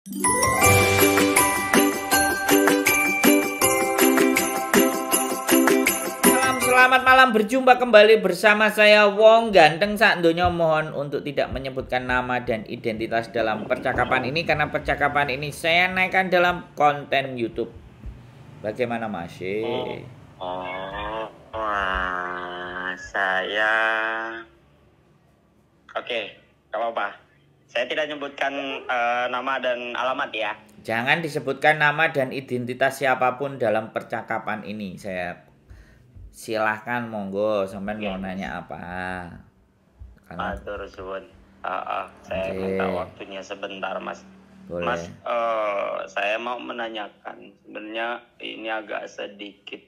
Selamat malam, berjumpa kembali bersama saya Wong Ganteng sak donya. Mohon untuk tidak menyebutkan nama dan identitas dalam percakapan ini karena percakapan ini saya naikkan dalam konten YouTube. Bagaimana Mas? Saya oke, gak apa-apa. Saya tidak menyebutkan nama dan alamat ya. Jangan disebutkan nama dan identitas siapapun dalam percakapan ini. Silahkan monggo, sampean mau nanya apa? Atur suwun. Saya minta waktunya sebentar Mas. Boleh. Mas, saya mau menanyakan. Sebenarnya ini agak sedikit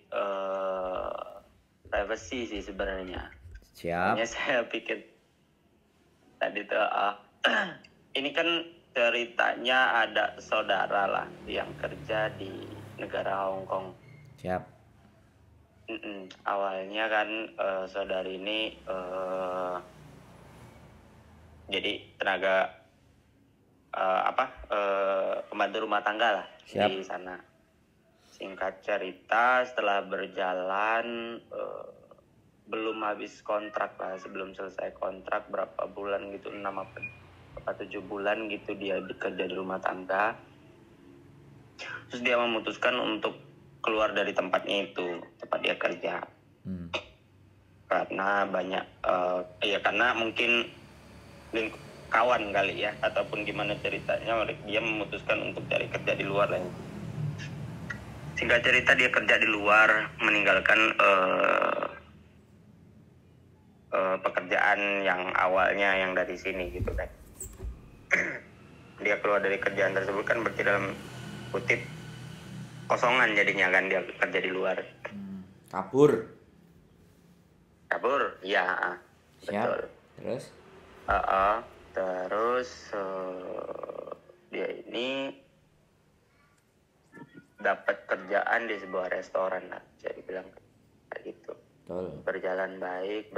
privacy sih sebenarnya. Siap. Hanya saya pikir tadi tuh ini kan ceritanya ada saudara lah yang kerja di negara Hong Kong. Siap. Awalnya kan saudari ini jadi tenaga pembantu rumah tangga lah. Siap. Di sana. Singkat cerita setelah berjalan belum habis kontrak lah, sebelum selesai kontrak berapa bulan gitu, 6 apa 7 bulan gitu dia bekerja di rumah tangga. Terus dia memutuskan untuk keluar dari tempatnya itu, tempat dia kerja. Karena banyak karena mungkin kawan kali ya, ataupun gimana ceritanya dia memutuskan untuk cari kerja di luar lah. Singkat cerita dia kerja di luar, meninggalkan pekerjaan yang awalnya yang dari sini gitu kan. Dia keluar dari kerjaan tersebut kan berarti dalam kutip kosongan jadinya kan, dia kerja di luar. Kabur, ya. Betul. Terus? Terus dia ini dapat kerjaan di sebuah restoran lah, jadi bilang kayak gitu. Betul. Berjalan baik,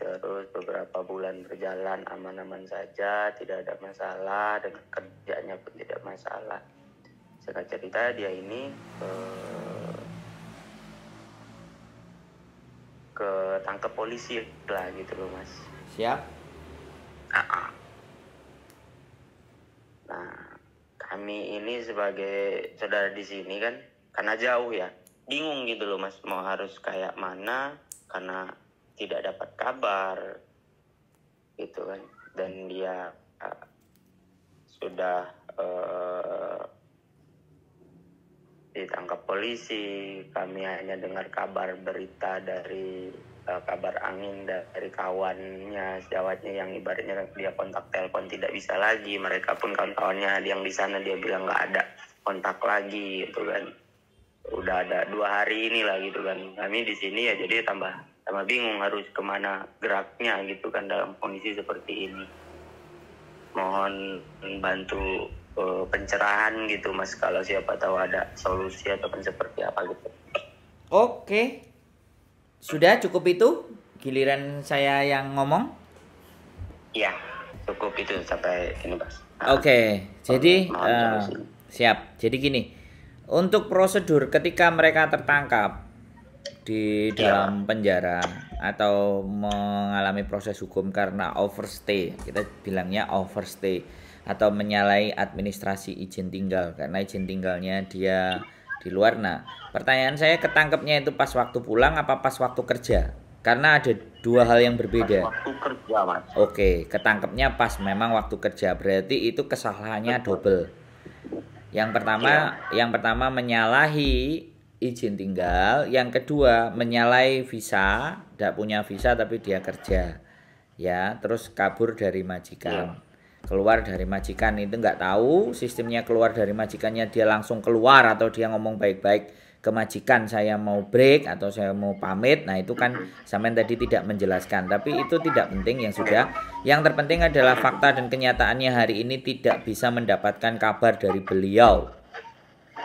terus beberapa bulan berjalan aman-aman saja, tidak ada masalah, dengan kerjanya pun tidak masalah. Singkat cerita dia ini ketangkep polisi lah gitu loh Mas. Siap. Nah, kami ini sebagai saudara di sini kan, karena jauh ya, bingung gitu loh Mas, mau harus kayak mana, karena tidak dapat kabar gitu kan. Dan dia sudah ditangkap polisi. Kami hanya dengar kabar berita dari kabar angin dari kawannya, sejawatnya yang ibaratnya dia kontak telepon tidak bisa lagi. Mereka pun kawan-kawannya yang di sana dia bilang nggak ada kontak lagi gitu kan. Udah ada 2 hari inilah gitu kan. Kami di sini ya jadi tambah bingung harus kemana geraknya gitu kan dalam kondisi seperti ini. Mohon bantu pencerahan gitu Mas, kalau siapa tahu ada solusi ataupun seperti apa gitu. Oke. Sudah cukup itu? Giliran saya yang ngomong? Ya, cukup itu sampai ini Mas. Oke. Jadi siap. Jadi gini. Untuk prosedur ketika mereka tertangkap di dalam penjara atau mengalami proses hukum karena overstay, kita bilangnya overstay, atau menyalahi administrasi izin tinggal karena izin tinggalnya dia di luar. Nah, pertanyaan saya, ketangkepnya itu pas waktu pulang apa pas waktu kerja? Karena ada 2 hal yang berbeda. Pas waktu kerja Mas. Oke, ketangkepnya pas memang waktu kerja, berarti itu kesalahannya double. Yang pertama menyalahi izin tinggal, yang kedua menyalahi visa, tidak punya visa tapi dia kerja. Ya, terus kabur dari majikan. Keluar dari majikan itu nggak tahu sistemnya, keluar dari majikannya dia langsung keluar atau dia ngomong baik-baik ke majikan saya mau break atau saya mau pamit. Nah itu kan sampean tadi tidak menjelaskan, tapi itu tidak penting, yang sudah. Yang terpenting adalah fakta dan kenyataannya hari ini tidak bisa mendapatkan kabar dari beliau,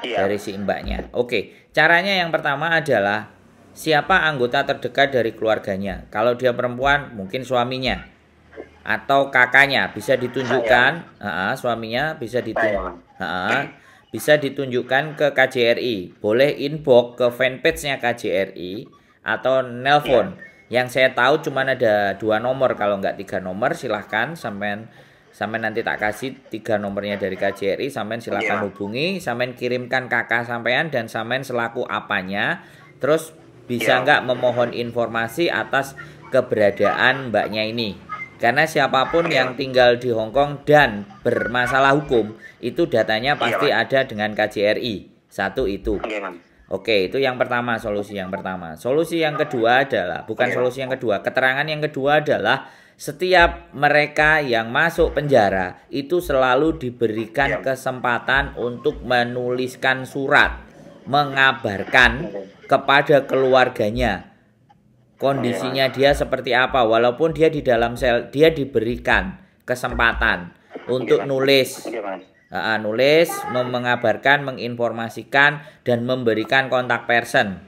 dari si mbaknya. Oke, caranya yang pertama adalah siapa anggota terdekat dari keluarganya. Kalau dia perempuan mungkin suaminya, atau kakaknya bisa ditunjukkan, suaminya bisa bisa ditunjukkan ke KJRI. Boleh inbox ke fanpage-nya KJRI atau nelpon. Yang saya tahu cuma ada 2 nomor, kalau nggak 3 nomor silahkan sampean nanti tak kasih 3 nomornya dari KJRI, sampean silahkan hubungi, sampean kirimkan kakak sampean dan sampean selaku apanya, terus bisa nggak memohon informasi atas keberadaan mbaknya ini. Karena siapapun yang tinggal di Hong Kong dan bermasalah hukum, itu datanya pasti ada dengan KJRI. Satu itu. Oke, itu yang pertama, solusi yang pertama. Solusi yang kedua adalah, bukan solusi yang kedua, keterangan yang kedua adalah setiap mereka yang masuk penjara itu selalu diberikan kesempatan untuk menuliskan surat, mengabarkan kepada keluarganya kondisinya dia seperti apa. Walaupun dia di dalam sel, dia diberikan kesempatan untuk nulis, mengabarkan, menginformasikan, dan memberikan kontak person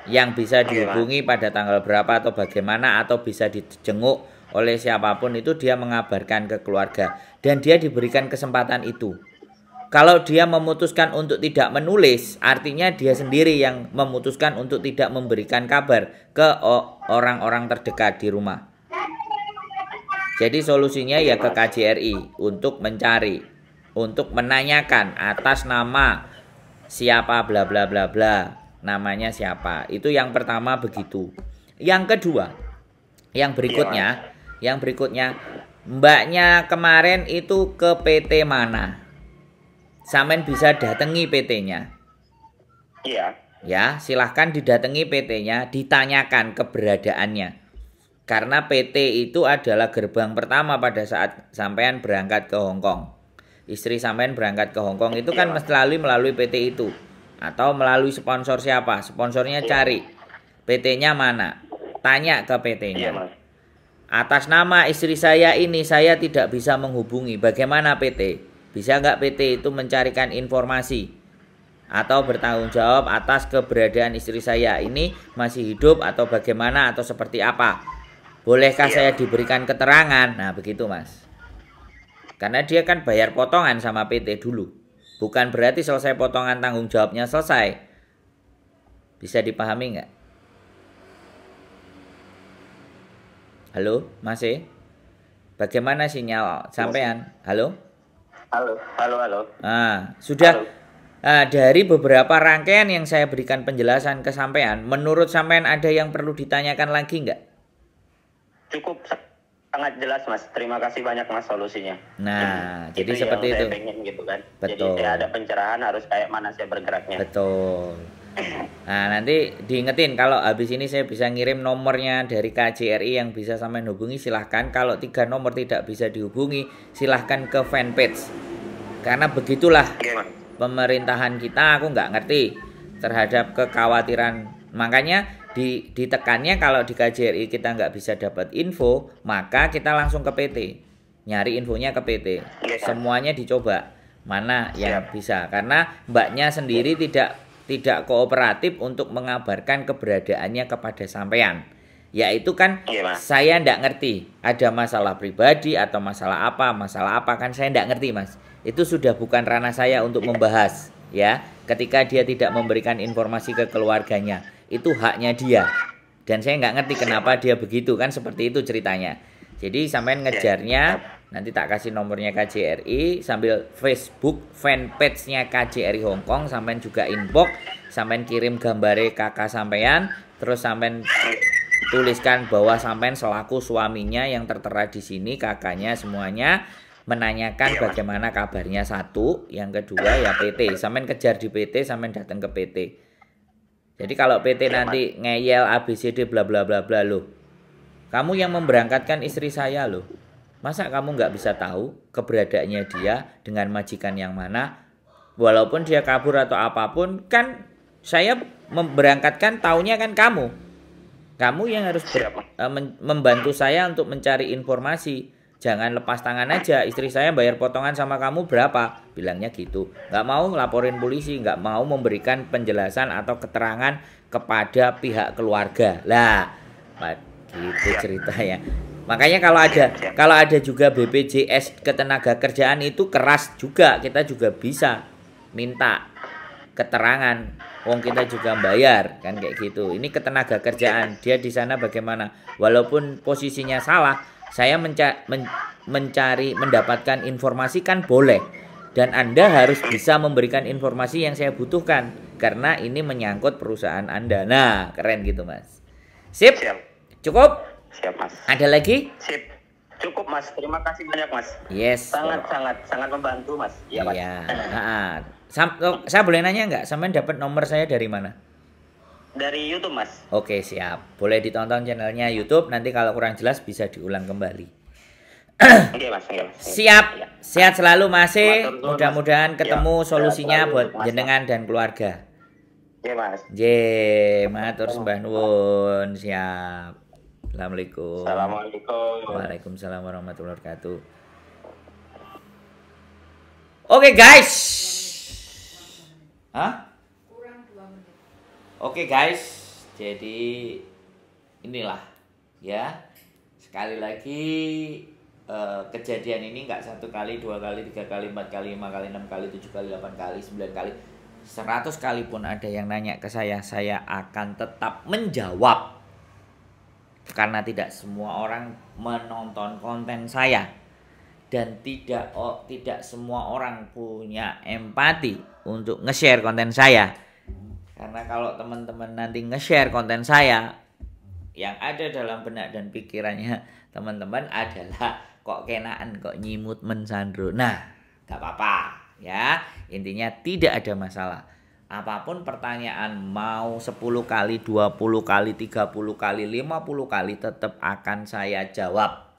yang bisa dihubungi pada tanggal berapa atau bagaimana, atau bisa dijenguk oleh siapapun. Itu dia mengabarkan ke keluarga dan dia diberikan kesempatan itu. Kalau dia memutuskan untuk tidak menulis, artinya dia sendiri yang memutuskan untuk tidak memberikan kabar ke orang-orang terdekat di rumah. Jadi solusinya ya ke KJRI untuk mencari, untuk menanyakan atas nama siapa bla bla bla bla, namanya siapa. Itu yang pertama begitu. Yang kedua, yang berikutnya, mbaknya kemarin itu ke PT mana? Sampean bisa datangi PT-nya. Ya, silahkan didatangi PT-nya, ditanyakan keberadaannya. Karena PT itu adalah gerbang pertama pada saat sampean berangkat ke Hong Kong. Istri sampean berangkat ke Hong Kong itu kan mesti melalui PT itu. Atau melalui sponsor siapa? Sponsornya cari. PT-nya mana? Tanya ke PT-nya. Atas nama istri saya ini saya tidak bisa menghubungi. Bagaimana PT? Bisa nggak PT itu mencarikan informasi atau bertanggung jawab atas keberadaan istri saya ini masih hidup atau bagaimana atau seperti apa? Bolehkah saya diberikan keterangan? Nah begitu mas. Karena dia kan bayar potongan sama PT dulu. Bukan berarti selesai potongan tanggung jawabnya selesai. Bisa dipahami nggak? Halo, masih? Bagaimana sinyal sampean? Halo? Halo. Nah, sudah. Nah, dari beberapa rangkaian yang saya berikan penjelasan ke sampean, menurut sampean ada yang perlu ditanyakan lagi nggak? Cukup sangat jelas mas. Terima kasih banyak mas solusinya. Nah, jadi itu seperti yang itu. Saya pengen gitu kan. Betul. Jadi saya ada pencerahan harus kayak mana saya bergeraknya. Betul. Nah, nanti diingetin kalau habis ini saya bisa ngirim nomornya dari KJRI yang bisa sampean hubungi, silahkan. Kalau 3 nomor tidak bisa dihubungi, silahkan ke fanpage. Karena begitulah pemerintahan kita, aku nggak ngerti terhadap kekhawatiran. Makanya ditekannya kalau di KJRI kita nggak bisa dapat info, maka kita langsung ke PT. Nyari infonya ke PT. Semuanya dicoba. Mana yang bisa. Karena mbaknya sendiri tidak kooperatif untuk mengabarkan keberadaannya kepada sampean. Yaitu kan saya ndak ngerti ada masalah pribadi atau masalah apa kan saya ndak ngerti mas. Itu sudah bukan ranah saya untuk membahas ya. Ketika dia tidak memberikan informasi ke keluarganya, itu haknya dia. Dan saya nggak ngerti kenapa dia begitu kan, seperti itu ceritanya. Jadi sampean ngejarnya, nanti tak kasih nomornya KJRI sambil Facebook fanpage-nya KJRI Hong Kong, sampean juga inbox, sampean kirim gambare kakak sampean, terus sampean tuliskan bahwa sampean selaku suaminya yang tertera di sini, kakaknya semuanya menanyakan bagaimana kabarnya satu, yang kedua ya PT, sampean kejar di PT, sampean datang ke PT. Jadi kalau PT nanti ngeyel ABCD bla bla bla bla loh. Kamu yang memberangkatkan istri saya loh. Masa kamu nggak bisa tahu keberadaannya dia dengan majikan yang mana? Walaupun dia kabur atau apapun, kan saya memberangkatkan taunya kan kamu. Kamu yang harus membantu saya untuk mencari informasi. Jangan lepas tangan aja, istri saya bayar potongan sama kamu berapa? Bilangnya gitu. Nggak mau laporin polisi, nggak mau memberikan penjelasan atau keterangan kepada pihak keluarga. Lah, gitu ceritanya. Makanya kalau ada juga BPJS ketenaga kerjaan itu keras juga, kita juga bisa minta keterangan. Wong kita juga bayar kan kayak gitu. Ini ketenaga kerjaan, dia di sana bagaimana? Walaupun posisinya salah, saya mencari mendapatkan informasi kan boleh. Dan Anda harus bisa memberikan informasi yang saya butuhkan karena ini menyangkut perusahaan Anda. Nah, keren gitu, Mas. Sip? Siap. Cukup? Siap, Mas. Ada lagi? Sip. Cukup, Mas. Terima kasih banyak, Mas. Yes. Sangat membantu, Mas. Iya, Mas. Iya. Saya boleh nanya nggak? Sampean dapat nomor saya dari mana? Dari YouTube, Mas. Oke, siap. Boleh ditonton channelnya YouTube. Nanti kalau kurang jelas bisa diulang kembali. Oke, Mas. Siap. Iya. Sehat selalu, Mas. Matur nuwun, Mudah-mudahan Mas. ketemu Ya, solusinya sehat selalu, buat Mas. jenengan dan keluarga. Iya, Mas. Matur sembah nuwun. Siap. Assalamualaikum. Assalamualaikum. Waalaikumsalam warahmatullahi wabarakatuh. Oke, guys. Hah? Oke, guys. Jadi inilah ya. Sekali lagi kejadian ini nggak 1 kali, 2 kali, 3 kali, 4 kali, 5 kali, 6 kali, 7 kali, 8 kali, 9 kali, 100 kali pun ada yang nanya ke saya akan tetap menjawab. Karena tidak semua orang menonton konten saya dan tidak semua orang punya empati untuk nge-share konten saya. Karena kalau teman-teman nanti nge-share konten saya, yang ada dalam benak dan pikirannya teman-teman adalah kok kenaan, kok nyimut mensandro. Nah, gak apa-apa ya. Intinya tidak ada masalah. Apapun pertanyaan, mau 10 kali, 20 kali, 30 kali, 50 kali tetap akan saya jawab.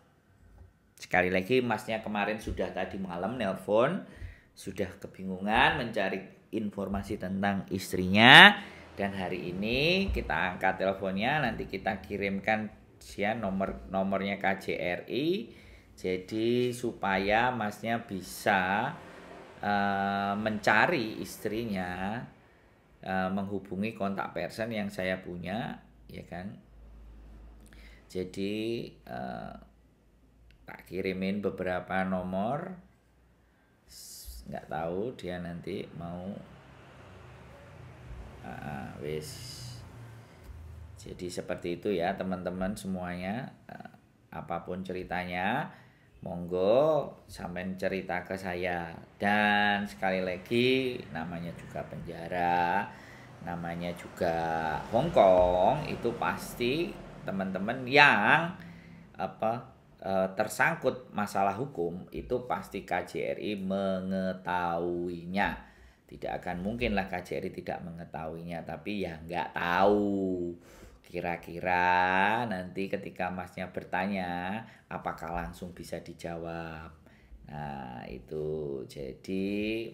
Sekali lagi, masnya kemarin sudah tadi malam nelpon, sudah kebingungan mencari informasi tentang istrinya. Dan hari ini kita angkat teleponnya, nanti kita kirimkan nomornya KJRI. Jadi supaya masnya bisa mencari istrinya, menghubungi kontak person yang saya punya, ya kan. Jadi tak kirimin beberapa nomor, nggak tahu dia nanti mau wis. Jadi seperti itu ya teman-teman semuanya. Apapun ceritanya, monggo sampean cerita ke saya. Dan sekali lagi, namanya juga penjara, namanya juga Hong Kong, itu pasti teman-teman yang tersangkut masalah hukum itu pasti KJRI mengetahuinya. Tidak akan mungkin lah KJRI tidak mengetahuinya, tapi ya nggak tahu. Kira-kira nanti ketika masnya bertanya, apakah langsung bisa dijawab. Nah itu, jadi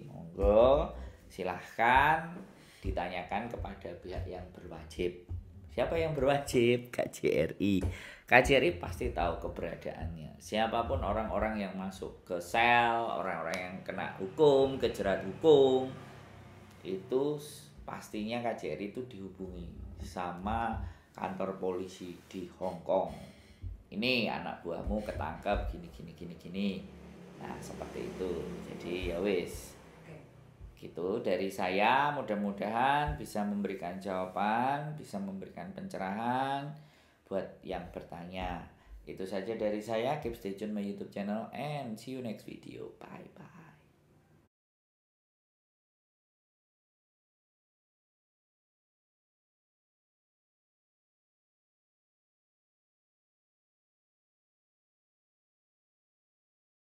monggo silahkan ditanyakan kepada pihak yang berwajib. Siapa yang berwajib? KJRI. KJRI pasti tahu keberadaannya. Siapapun orang-orang yang masuk ke sel, orang-orang yang kena hukum, kejerat hukum, itu pastinya KJRI itu dihubungi sama kantor polisi di Hong Kong. Ini anak buahmu ketangkep gini. Nah, seperti itu. Jadi ya wis. Gitu dari saya, mudah-mudahan bisa memberikan jawaban, bisa memberikan pencerahan buat yang bertanya. Itu saja dari saya. Keep stay tune my YouTube channel and see you next video. Bye bye.